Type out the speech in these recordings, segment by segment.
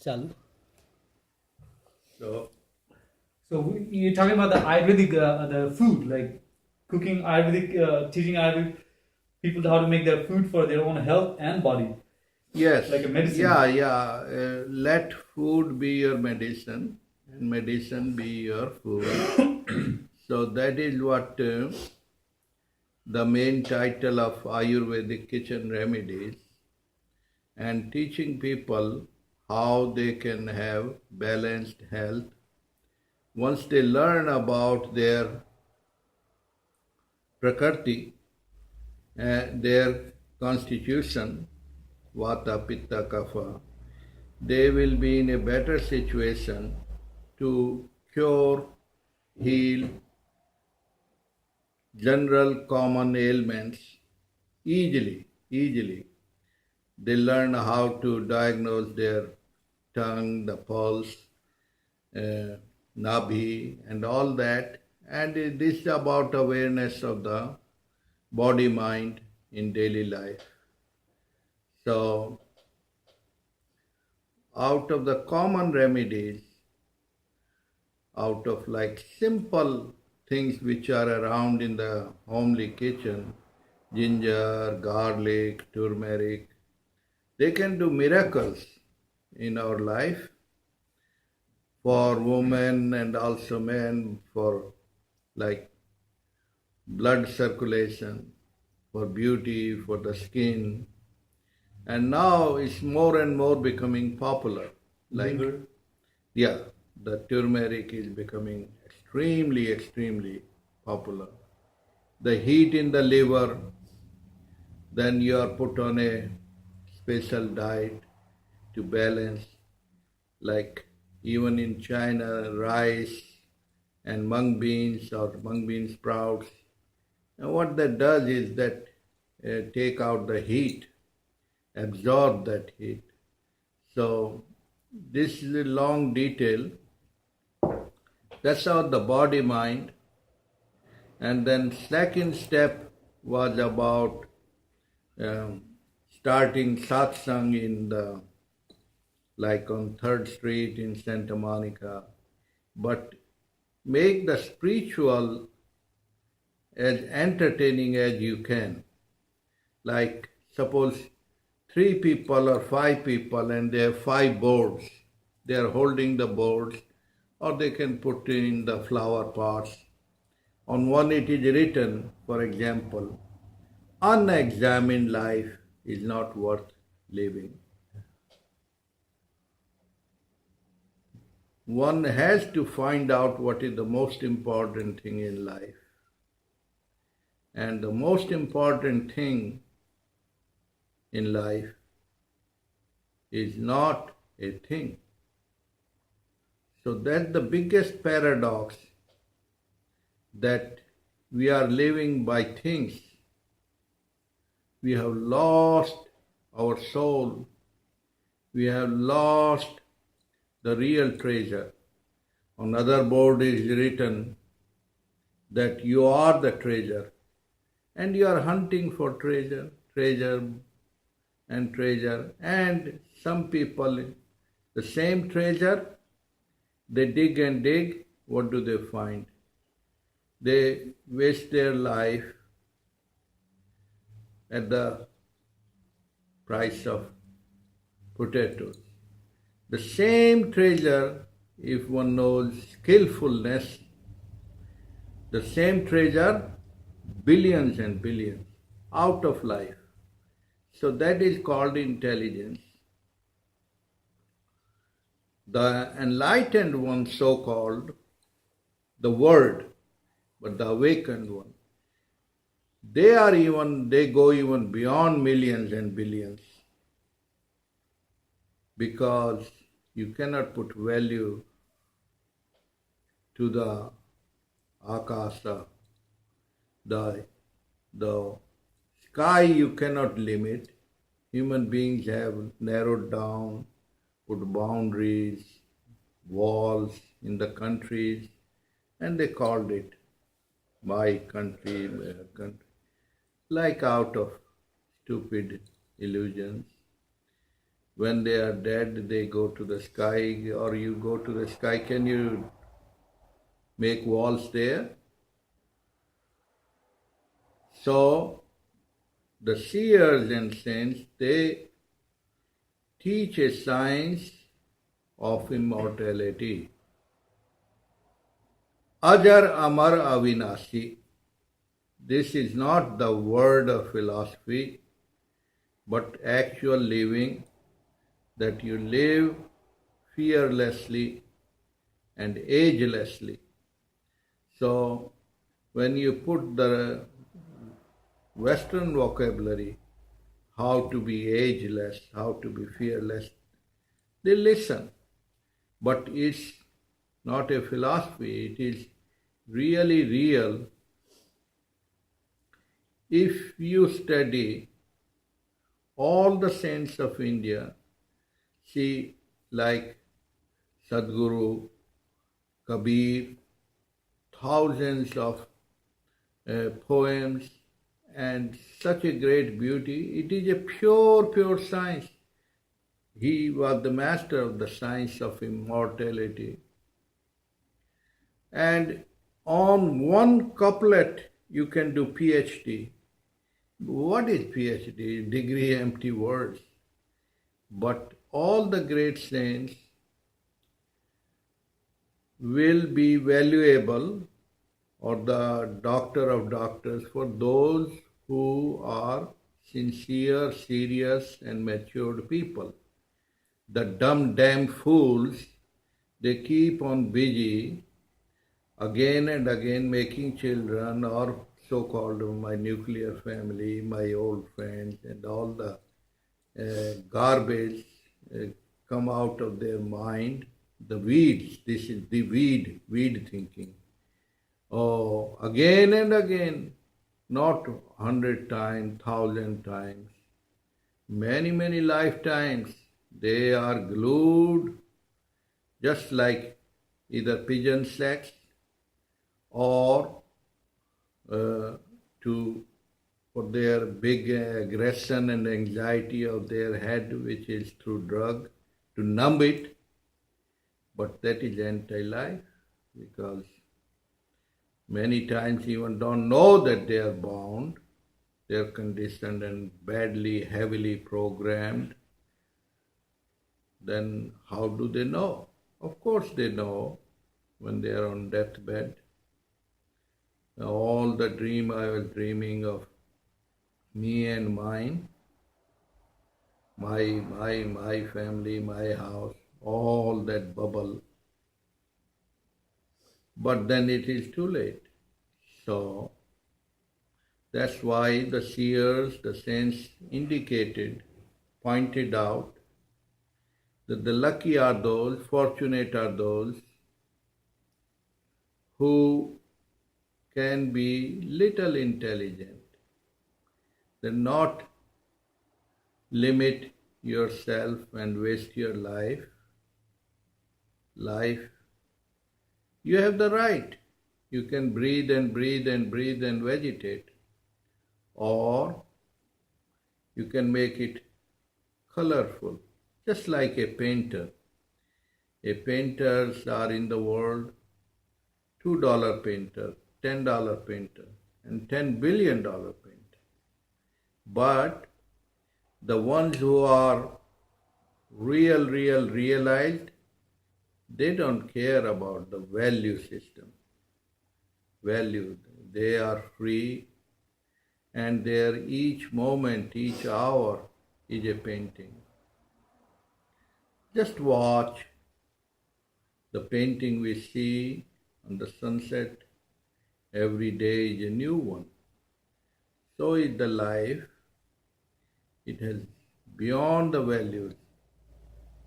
चालू. So, You're talking about the Ayurvedic, the food, like cooking Ayurvedic, teaching Ayurvedic people how to make their food for their own health and body, yes, like a medicine. yeah. Let food be your medicine and medicine be your food. So that is what the main title of Ayurvedic kitchen remedies, and teaching people how they can have balanced health. Once they learn about their prakriti, their constitution, vata, pitta, kapha, they will be in a better situation to cure, heal general common ailments easily. They learn how to diagnose their tongue, the pulse, nabhi, and all that. And this is about awareness of the body mind in daily life. So, out of the common remedies, out of like simple things which are around in the homely kitchen, ginger, garlic, turmeric, they can do miracles in our life for women and also men, for like blood circulation, for beauty, for the skin. And now it's more and more becoming popular. Like, Liver. yeah, the turmeric is becoming extremely popular. The heat in the liver, then you are put on a special diet to balance. Like even in China, rice and mung beans or mung bean sprouts. And what that does is that take out the heat, absorb that heat. So this is a long detail. That's how the body mind. And then second step was about starting satsang in the like on 3rd Street in Santa Monica, but make the spiritual as entertaining as you can. Like suppose 3 people or 5 people and they have 5 boards. They are holding the boards, or they can put in the flower pots. On one it is written, for example, unexamined life is not worth living. One has to find out what is the most important thing in life. And the most important thing in life is not a thing. So that's the biggest paradox, that we are living by things. We have lost our soul. We have lost the real treasure. On other board is written that you are the treasure, and you are hunting for treasure, and some people, the same treasure, they dig and dig, what do they find? They waste their life at the price of potatoes. The same treasure, if one knows skillfulness, the same treasure, billions and billions out of life. So that is called intelligence. The enlightened one, so-called, the word, but the awakened one, they go even beyond millions and billions, because you cannot put value to the akasa, the sky you cannot limit. Human beings have narrowed down, put boundaries, walls in the countries, and they called it my country, like out of stupid illusions. when they are dead, they go to the sky, or you go to the sky. Can you make walls there? So, the seers and saints, they teach a science of immortality. Ajar Amar Avinasi. This is not the word of philosophy, but actual living, that you live fearlessly and agelessly. So, when you put the Western vocabulary, how to be ageless, how to be fearless, they listen. But it's not a philosophy, it is really real. If you study all the saints of India, see like Sadhguru, Kabir, thousands of poems, and such a great beauty. It is a pure science. He was the master of the science of immortality. And on one couplet, you can do PhD. What is PhD? Degree, empty words. But all the great saints will be valuable, or the doctor of doctors, for those who are sincere, serious, and matured people. The dumb, damn fools, they keep on busy again and again making children, or so-called my nuclear family, my old friends, and all the garbage come out of their mind. The weeds, this is the weed thinking. Oh, again and again, not 100 times, 1,000 times, many lifetimes, they are glued, just like either pigeon sex or for their big aggression and anxiety of their head, which is through drug, to numb it. But that is anti-life, because many times even don't know that they are bound, they are conditioned and badly, heavily programmed. Then how do they know? Of course they know when they are on deathbed. All the dream I was dreaming of me and mine, my family, my house, all that bubble. But then it is too late. So that's why the seers, the saints indicated, pointed out that the lucky are those, fortunate are those who can be little intelligent, then not limit yourself and waste your life. You have the right. You can breathe and vegetate. Or you can make it colorful, just like a painter. Painters are in the world, $2 painter, $10 painter, and $10 billion painter. But the ones who are realized, they don't care about the value system. They are free, and their each moment, each hour is a painting. Just watch the painting we see on the sunset. Every day is a new one. So is the life. It has beyond the values,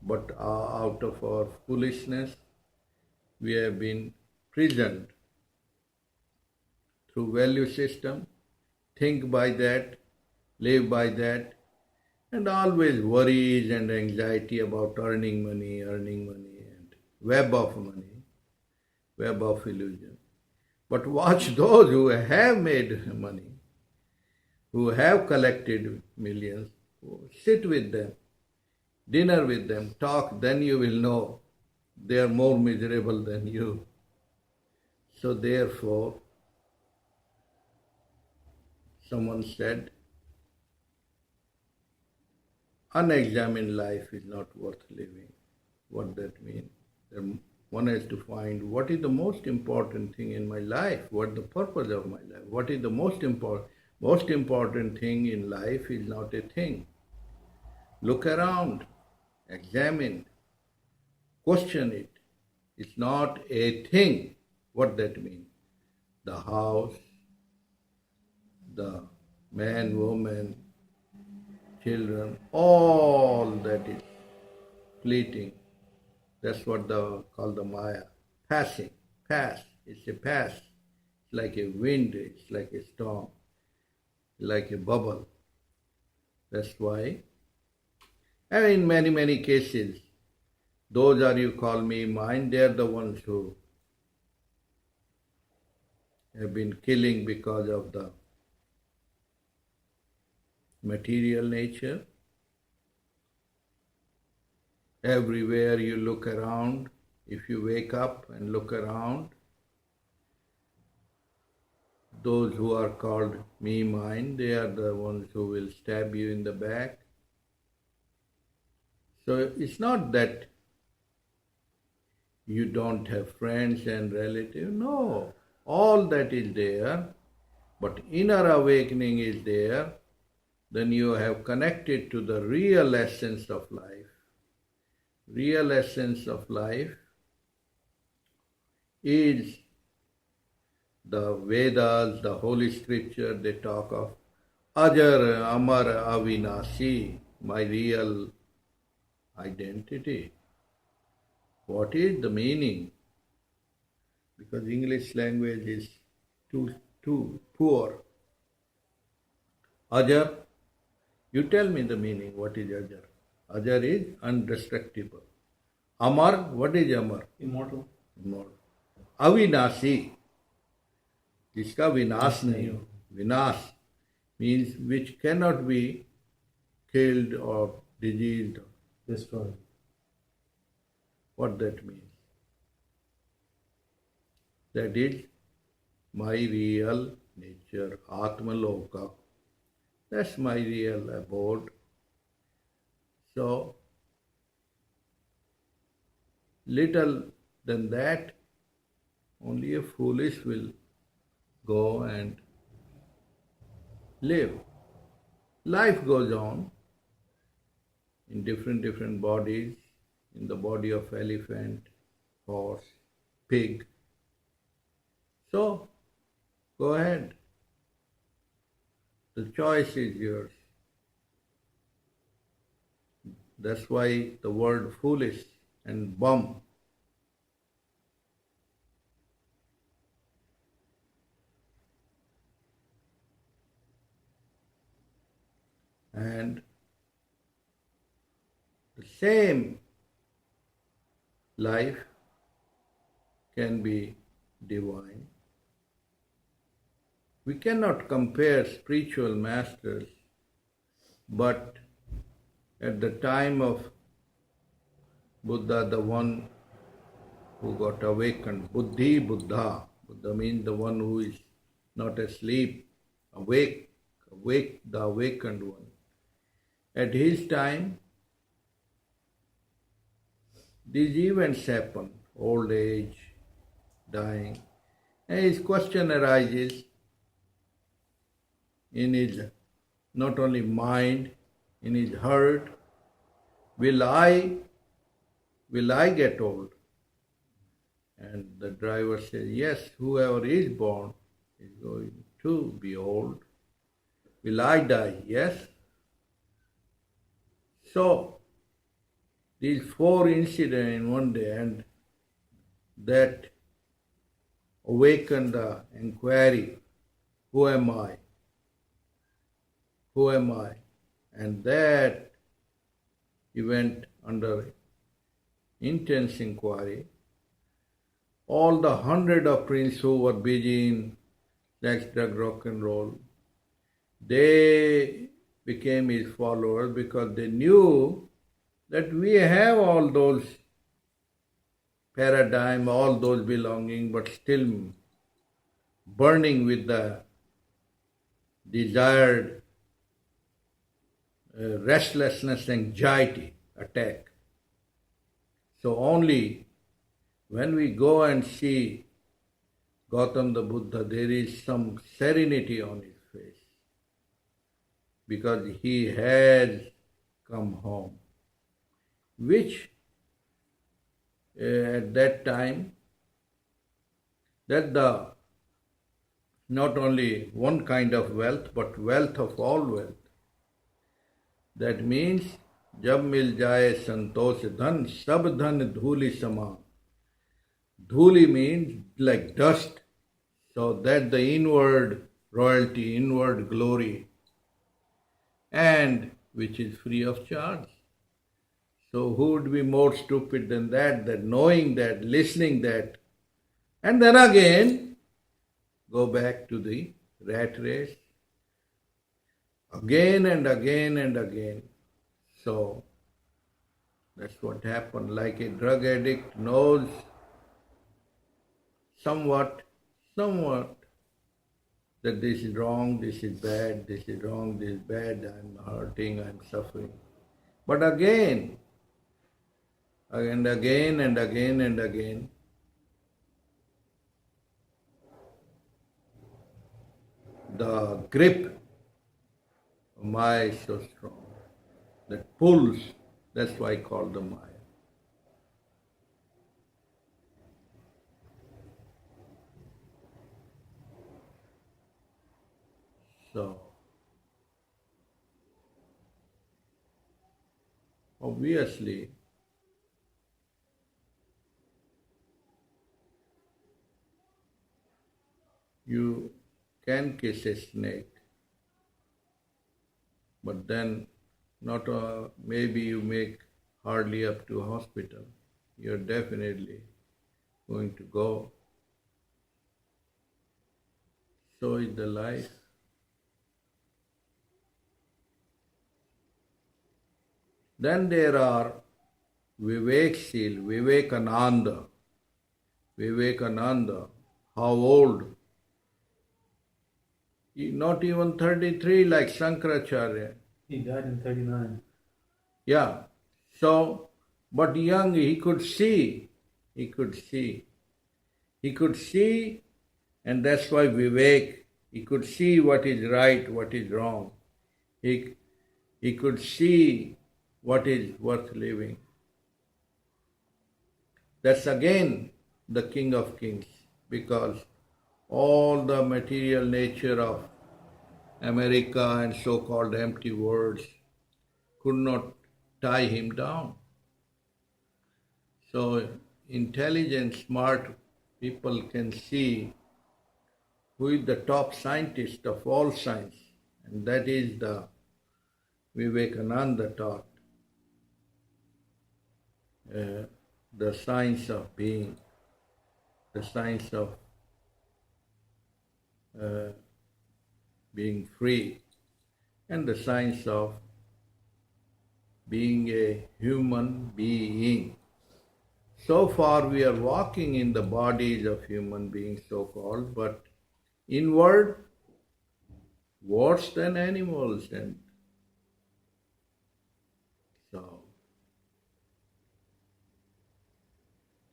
but out of our foolishness, we have been prisoned through value system. Think by that, live by that, and always worries and anxiety about earning money, and web of money, web of illusion. But watch those who have made money, who have collected millions, sit with them. dinner with them, talk, then you will know they are more miserable than you. So therefore, someone said, unexamined life is not worth living. What that means? One has to find what is the most important thing in my life, what the purpose of my life, what is the most important thing in life is not a thing. Look around, examine, question it. It's not a thing. What that means? The house, the man, woman, children, all that is fleeting. That's what call the Maya. Passing, pass. It's a pass. It's like a wind, it's like a storm, like a bubble. That's why, and in many, many cases, those are you call me mine, they are the ones who have been killing because of the material nature. Everywhere you look around, if you wake up and look around, those who are called me, mine, they are the ones who will stab you in the back. So it's not that you don't have friends and relatives. No, all that is there, but inner awakening is there. Then you have connected to the real essence of life. Real essence of life is the Vedas, the Holy Scripture, they talk of Ajar, Amar, Avinasi, my real identity. What is the meaning? Because English language is too poor. Ajar, you tell me the meaning. What is Ajar? Ajar is indestructible. Amar, what is Amar? Immortal. Immortal. Avinasi, जिसका विनाश नहीं हो. Vinas means which cannot be killed or diseased. Destroyed. What that means? That is my real nature, Atmaloka. That's my real abode. So, little than that, only a foolish will go and live. Life goes on in different bodies, in the body of elephant, horse, pig. So, go ahead. The choice is yours. That's why the word foolish and bum. And the same life can be divine. We cannot compare spiritual masters, but at the time of Buddha, the one who got awakened, Buddhi Buddha. Buddha means the one who is not asleep, awake, the awakened one. At his time, these events happen, old age, dying, and his question arises in his not only mind, in his heart, will I get old? And the driver says, yes, whoever is born is going to be old. Will I die? Yes. So, these four incidents in one day, and that awakened the inquiry, who am I? Who am I? And that he went under intense inquiry. All the 100 of princes who were busy in sex, drug, rock and roll, they became his followers because they knew that we have all those paradigm, all those belonging, but still burning with the desired restlessness, anxiety attack. So only when we go and see Gautam the Buddha, there is some serenity on his face because he has come home, which at that time, that the not only one kind of wealth, but wealth of all wealth. That means, जब मिल जाए संतोष धन, सब धन धूलि समान. Dhuli means like dust, so that the inward royalty, inward glory, and which is free of charge. So who would be more stupid than that, that knowing that, listening that, and then again go back to the rat race, again and again and again. So that's what happened. Like a drug addict knows somewhat that this is wrong, this is bad, this is wrong, this is bad, I'm hurting, I'm suffering. But again, and again and again and again, the grip of Maya is so strong that pulls. That's why I call the Maya. So, obviously, you can kiss a snake, but then not maybe you make hardly up to hospital. You're definitely going to go. So is the life. Then there are Vivekshil, Vivekananda. Vivekananda, how old? Not even 33 like Shankaracharya. He died in 39. Yeah. So, but young, he could see. He could see. He could see, and that's why Vivek, he could see what is right, what is wrong. He could see what is worth living. That's again the King of Kings, because all the material nature of America and so-called empty words could not tie him down. So intelligent, smart people can see who is the top scientist of all science, and that is the Vivekananda taught. The science of being, the science of being free, and the science of being a human being. So far we are walking in the bodies of human beings, so-called, but inward, worse than animals. And so,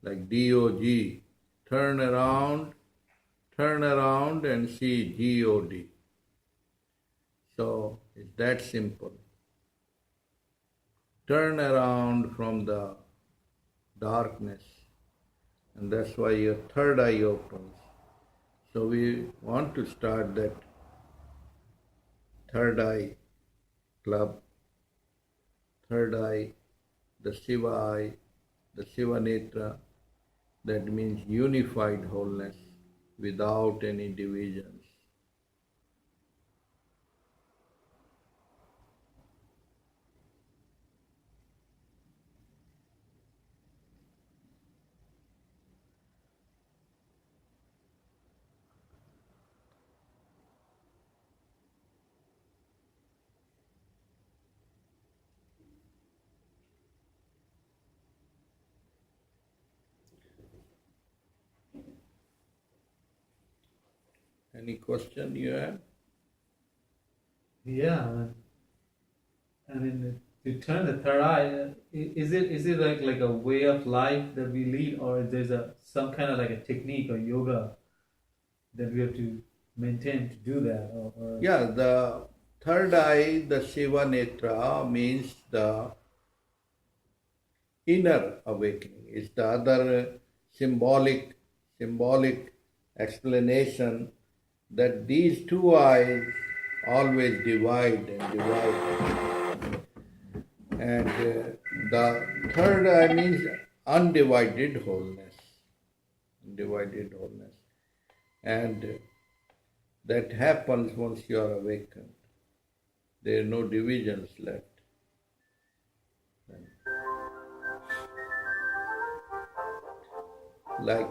like DOG, turn around and see God. So it's that simple. Turn around from the darkness, and that's why your third eye opens. So we want to start that third eye club, third eye, the Shiva Netra, that means unified wholeness without any divisions. Any question you have? Yeah, I mean, to turn the third eye, is it like a way of life that we lead, or there's some kind of like a technique or yoga that we have to maintain to do that, or Yeah, the third eye, the Shiva Netra, means the inner awakening. It's the other symbolic explanation that these two eyes always divide and divide. And the third eye means undivided wholeness. Undivided wholeness. And that happens once you are awakened. There are no divisions left. Like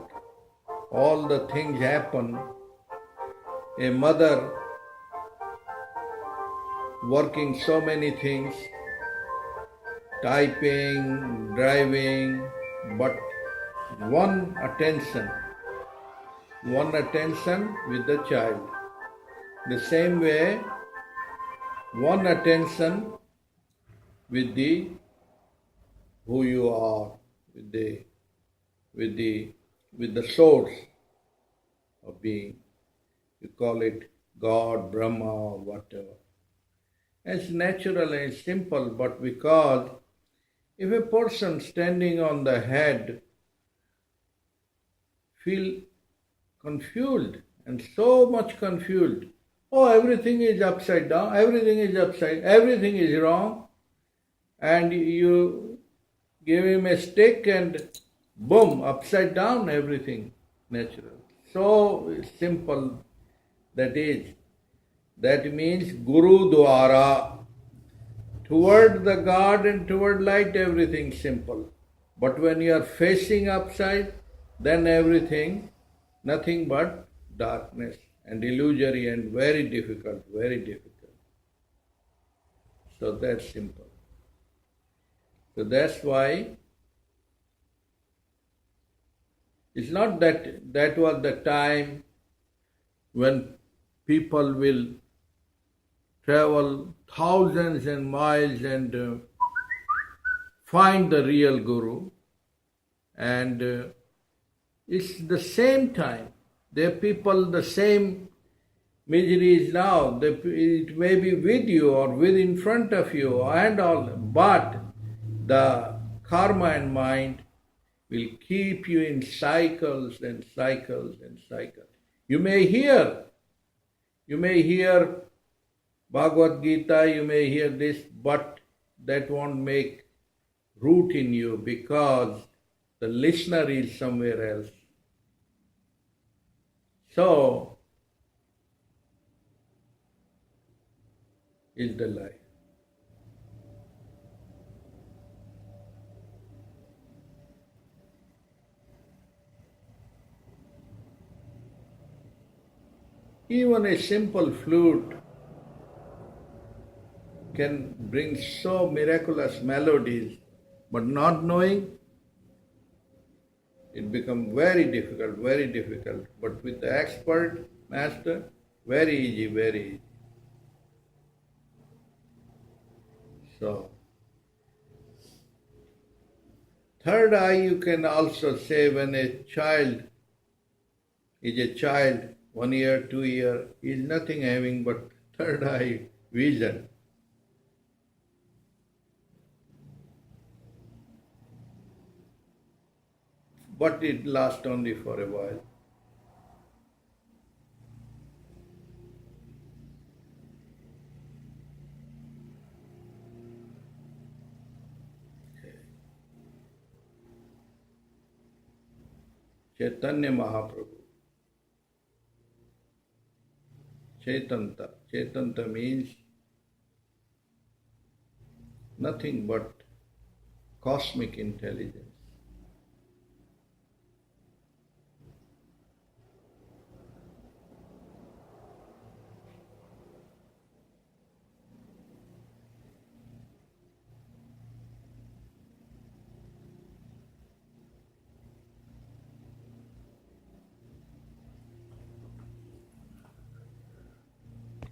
all the things happen, a mother working so many things, typing, driving, but one attention with the child. The same way, one attention with the who you are, with the source of being. You call it God, Brahma, whatever. It's natural and simple, but because if a person standing on the head feel confused and so much confused, oh, everything is upside down, everything is wrong, and you give him a stick and boom, upside down everything, natural. So simple that is. That means Guru Dwara. Toward the God and toward light, everything simple. But when you are facing upside, then everything, nothing but darkness and illusory and very difficult, very difficult. So that's simple. So that's why it's not that was the time when people will travel thousands and miles and find the real Guru. And it's the same time. There are people, the same misery is now. It may be with you or in front of you and all, but the karma and mind will keep you in cycles and cycles and cycles. You may hear Bhagavad Gita, you may hear this, but that won't make root in you because the listener is somewhere else. So, is the life. Even a simple flute can bring so miraculous melodies, but not knowing, it becomes very difficult, very difficult. But with the expert master, very easy, very easy. So, third eye you can also say when a child is a child, 1 year, 2 year, he is nothing having but third eye vision. But it lasts only for a while. Chaitanya Mahaprabhu. Chaitanta. Chaitanta means nothing but cosmic intelligence.